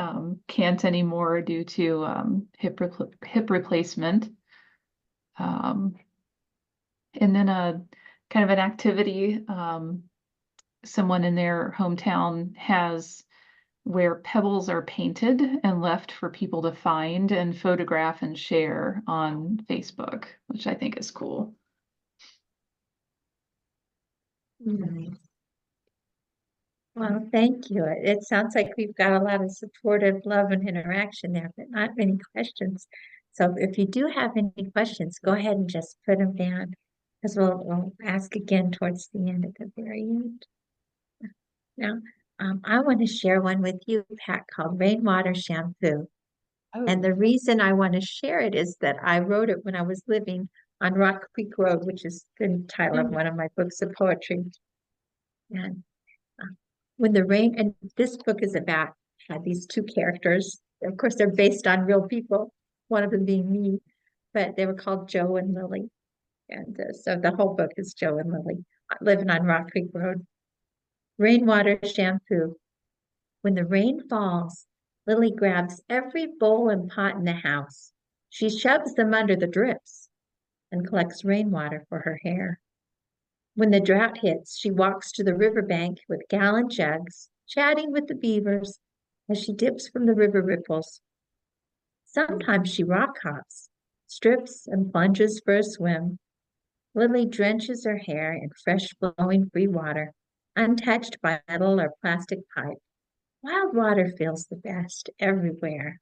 can't anymore due to hip replacement. And then a kind of an activity someone in their hometown has where pebbles are painted and left for people to find and photograph and share on Facebook, which I think is cool. Nice. Well, thank you. It sounds like we've got a lot of supportive love and interaction there, but not many questions. So if you do have any questions, go ahead and just put them down, because we'll ask again towards the end, at the very end. Now, I want to share one with you, Pat, called Rainwater Shampoo. And the reason I want to share it is that I wrote it when I was living on Rock Creek Road, which is the title of one of my books of poetry. And when the rain, and this book is about these two characters. Of course, they're based on real people, one of them being me, but they were called Joe and Lily. And so the whole book is Joe and Lily living on Rock Creek Road. Rainwater Shampoo. When the rain falls, Lily grabs every bowl and pot in the house. She shoves them under the drips and collects rainwater for her hair. When the drought hits, she walks to the riverbank with gallon jugs, chatting with the beavers as she dips from the river ripples. Sometimes she rock hops, strips, and plunges for a swim. Lily drenches her hair in fresh flowing free water, untouched by metal or plastic pipe. Wild water feels the best everywhere.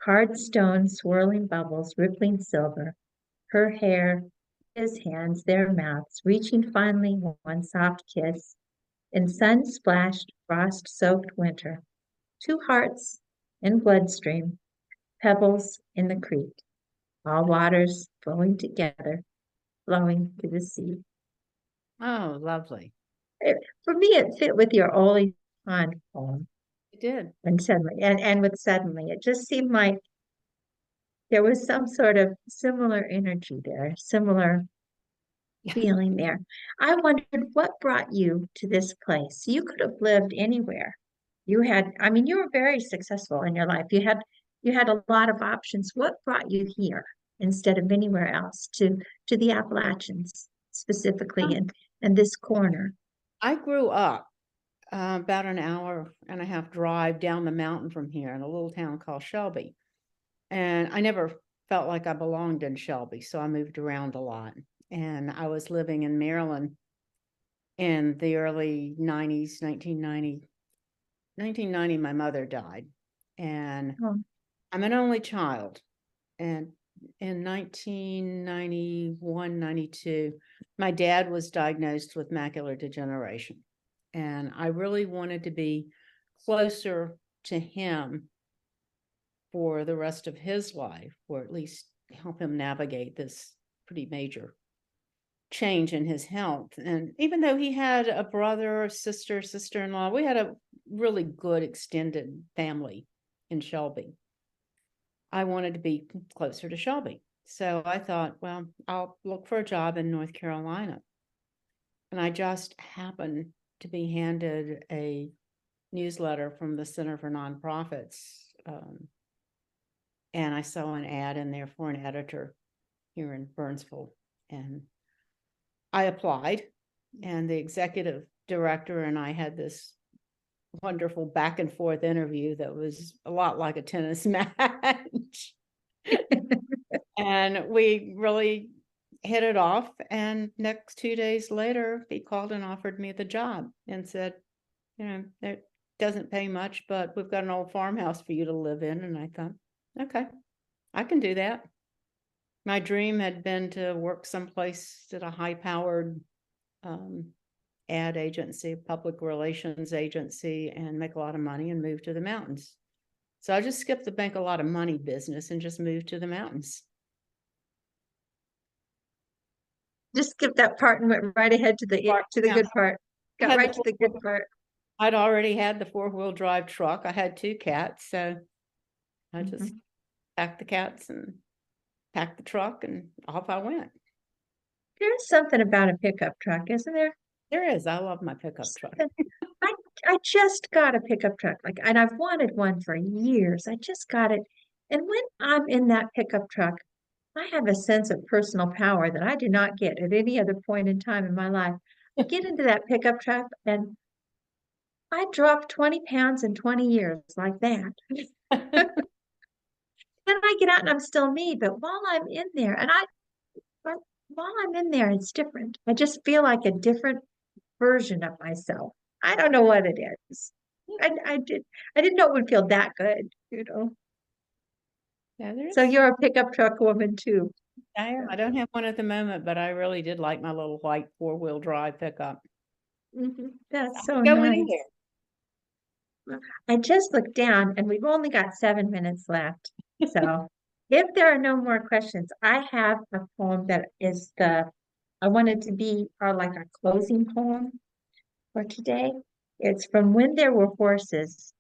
Hard stones, swirling bubbles, rippling silver. Her hair, his hands, their mouths, reaching finally one soft kiss. In sun-splashed, frost-soaked winter. Two hearts in bloodstream, pebbles in the creek. All waters flowing together, flowing to the sea. Oh, lovely. For me, it fit with your Oli Pond poem. It did. And with suddenly, it just seemed like there was some sort of similar energy there, similar feeling there. I wondered what brought you to this place. You could have lived anywhere. You were very successful in your life. You had a lot of options. What brought you here? instead of anywhere else to the Appalachians specifically and this corner. I grew up about an hour and a half drive down the mountain from here in a little town called Shelby. And I never felt like I belonged in Shelby, so I moved around a lot. And I was living in Maryland in the early 90s, 1990. 1990, my mother died. And I'm an only child. And in 1991, 92, my dad was diagnosed with macular degeneration. And I really wanted to be closer to him for the rest of his life, or at least help him navigate this pretty major change in his health. And even though he had a brother, sister, sister-in-law, we had a really good extended family in Shelby. I wanted to be closer to Shelby. So I thought, well, I'll look for a job in North Carolina. And I just happened to be handed a newsletter from the Center for Nonprofits. And I saw an ad in there for an editor here in Burnsville. And I applied, and the executive director and I had this wonderful back and forth interview that was a lot like a tennis match. And we really hit it off. And next 2 days later, he called and offered me the job and said, you know, it doesn't pay much, but we've got an old farmhouse for you to live in. And I thought, okay, I can do that. My dream had been to work someplace at a high-powered ad agency, public relations agency, and make a lot of money and move to the mountains. So I just skipped the make a lot of money business and just moved to the mountains. Just skip that part and went right ahead to the good part. Got right to the good part. I'd already had the 4-wheel drive truck. I had 2 cats, so I just packed the cats and packed the truck, and off I went. There's something about a pickup truck, isn't there? There is. I love my pickup truck. I just got a pickup truck, and I've wanted one for years. I just got it. And when I'm in that pickup truck, I have a sense of personal power that I do not get at any other point in time in my life. I get into that pickup truck and I drop 20 pounds in 20 years like that. Then I get out and I'm still me, but while I'm in there, it's different. I just feel like a different version of myself. I don't know what it is. I didn't know it would feel that good, you know. Yeah, so you're a pickup truck woman too. I am. I don't have one at the moment, but I really did like my little white 4-wheel drive pickup. That's so nice. I just looked down and we've only got 7 minutes left. So if there are no more questions, I have a poem that is I wanted to be like a closing poem for today. It's from When There Were Horses,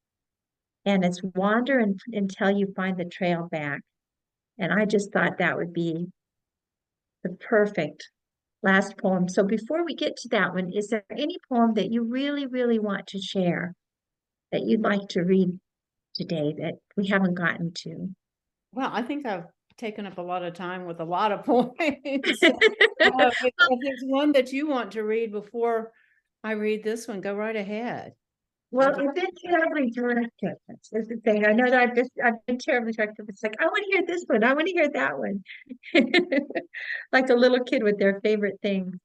and it's wander until you find the trail back. And I just thought that would be the perfect last poem. So before we get to that one, is there any poem that you really, really want to share that you'd like to read today that we haven't gotten to? Well, I think I've taken up a lot of time with a lot of poems. If there's one that you want to read before I read this one, go right ahead. Well, I've been terribly directed. That's the thing. I know that I've been terribly directed. It's like, I want to hear this one. I want to hear that one. Like a little kid with their favorite thing.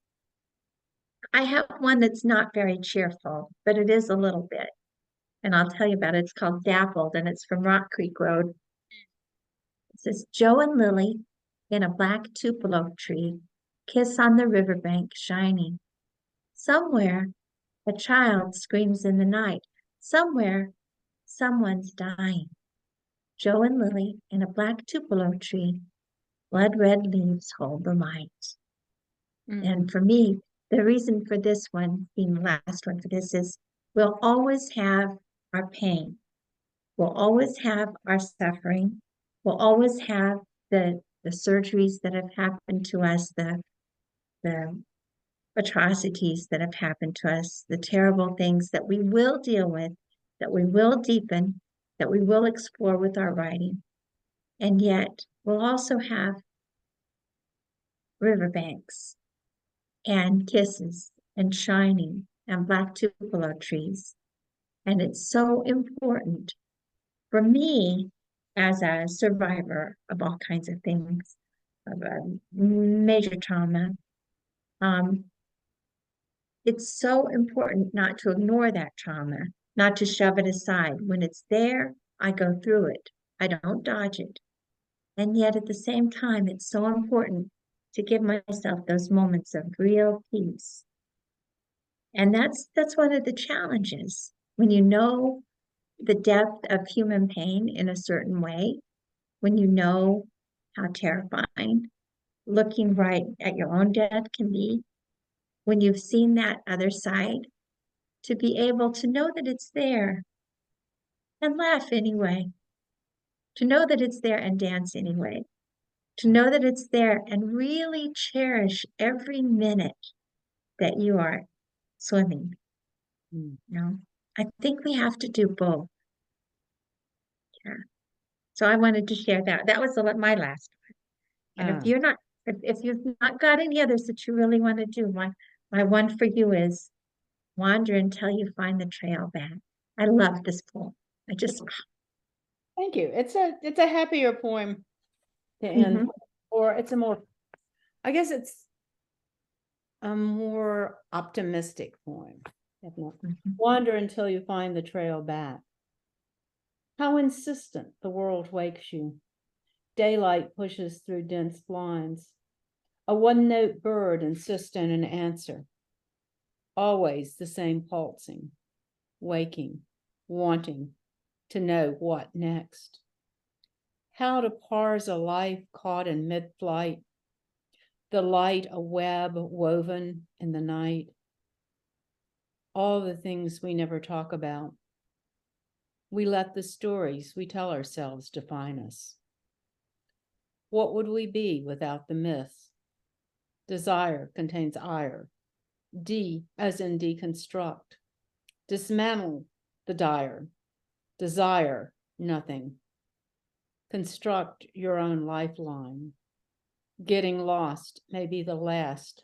I have one that's not very cheerful, but it is a little bit. And I'll tell you about it. It's called Dappled, and it's from Rock Creek Road. It says, Joe and Lily in a black tupelo tree kiss on the riverbank shining. Somewhere a child screams in the night. Somewhere, someone's dying. Joe and Lily in a black tupelo tree. Blood red leaves hold the light. And for me, the reason for this one, being the last one for this, is we'll always have our pain. We'll always have our suffering. We'll always have the surgeries that have happened to us, the atrocities that have happened to us, the terrible things that we will deal with, that we will deepen, that we will explore with our writing. And yet we'll also have riverbanks and kisses and shining and black tupelo trees. And it's so important for me as a survivor of all kinds of things, of a major trauma. It's so important not to ignore that trauma, not to shove it aside. When it's there, I go through it. I don't dodge it. And yet at the same time, it's so important to give myself those moments of real peace. And that's one of the challenges. When you know the depth of human pain in a certain way, when you know how terrifying looking right at your own death can be, when you've seen that other side, to be able to know that it's there and laugh anyway, to know that it's there and dance anyway, to know that it's there and really cherish every minute that you are swimming. Mm. You know, I think we have to do both. Yeah. So I wanted to share that. That was my last one. And Ah, if you've not got any others that you really want to do, my one for you is wander until you find the trail back. I love this poem. I just, thank you. It's a happier poem to end, Mhm. or it's a more, I guess it's a more optimistic poem. Mhm. Wander until you find the trail back. How insistent the world wakes you. Daylight pushes through dense blinds. A one-note bird insists on an answer. Always the same pulsing, waking, wanting to know what next. How to parse a life caught in mid-flight, the light a web woven in the night. All the things we never talk about. We let the stories we tell ourselves define us. What would we be without the myth? Desire contains ire. D as in deconstruct. Dismantle the dire. Desire nothing. Construct your own lifeline. Getting lost may be the last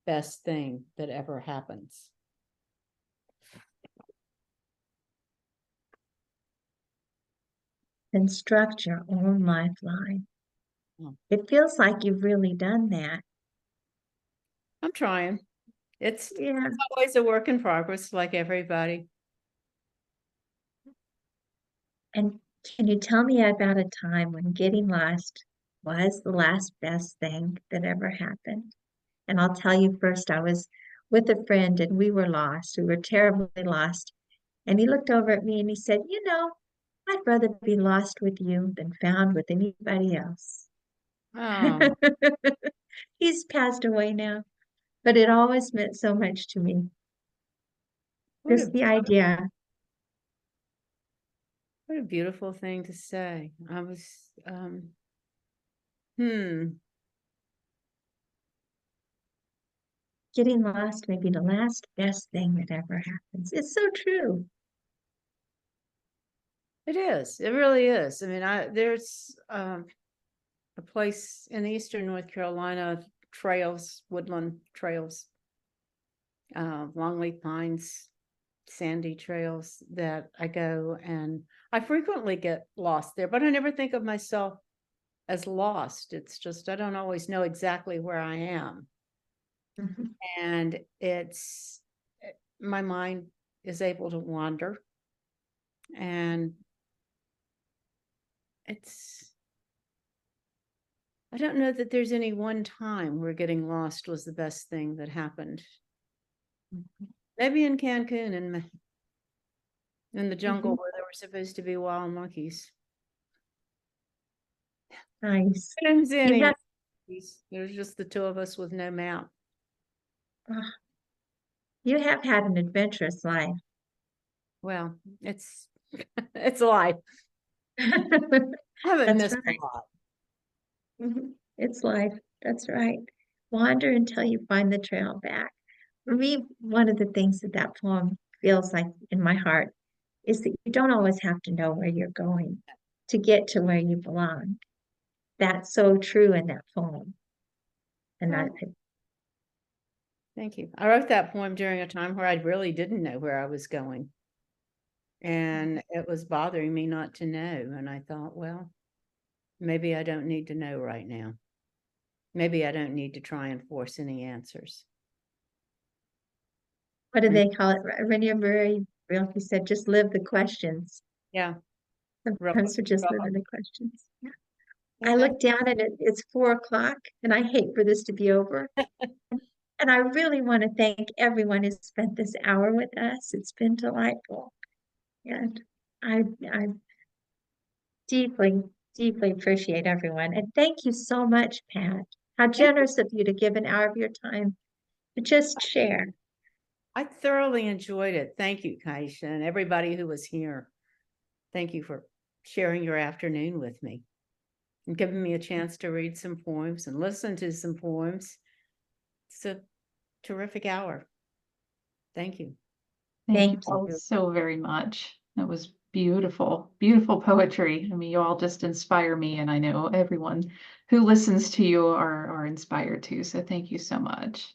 best thing that ever happens. Construct your own lifeline. Oh. It feels like you've really done that. I'm trying. It's Yeah. always a work in progress, like everybody. And can you tell me about a time when getting lost was the last best thing that ever happened? And I'll tell you first, I was with a friend and we were lost. We were terribly lost. And he looked over at me and he said, "You know, I'd rather be lost with you than found with anybody else." Oh, He's passed away now, but it always meant so much to me. what Just the idea. a beautiful thing to say. I was hmm. Getting lost may be the last best thing that ever happens. It's so true. It is. It really is. I mean, there's a place in eastern North Carolina, trails, woodland trails, longleaf pines, sandy trails that I go, and I frequently get lost there, but I never think of myself as lost. It's just I don't always know exactly where I am. Mhm. And it's my mind is able to wander, and it's I don't know that there's any one time where getting lost was the best thing that happened. Maybe in Cancun and in the jungle Mhm. where there were supposed to be wild monkeys. Nice. I didn't see You any have, monkeys. There's just the two of us with no map. ah, you have had an adventurous life. Well, it's it's life. I haven't That's missed a right. lot. Mhm. It's life. That's right. Wander until you find the trail back. For me, one of the things that that poem feels like in my heart is that you don't always have to know where you're going to get to where you belong. That's so true in that poem. And Oh. Thank you. I wrote that poem during a time where I really didn't know where I was going. And it was bothering me not to know. And I thought, well, maybe I don't need to know right now. Maybe I don't need to try and force any answers. what do they call it? Riviere-Seel said, just live the questions. Yeah. Sometimes we're just living the questions. Yeah. I Yeah. look down and it's 4 o'clock, and I hate for this to be over. And I really want to thank everyone who spent this hour with us. It's been delightful. And I deeply, deeply appreciate everyone. And thank you so much, Pat. How generous of you to give an hour of your time to just share. I thoroughly enjoyed it. Thank you, Kiesha, and everybody who was here. Thank you for sharing your afternoon with me and giving me a chance to read some poems and listen to some poems. It's a terrific hour. Thank you. Thank you Thank all you. so very much. That was beautiful, beautiful poetry. I mean, you all just inspire me, and I know everyone who listens to you are inspired too. So thank you so much.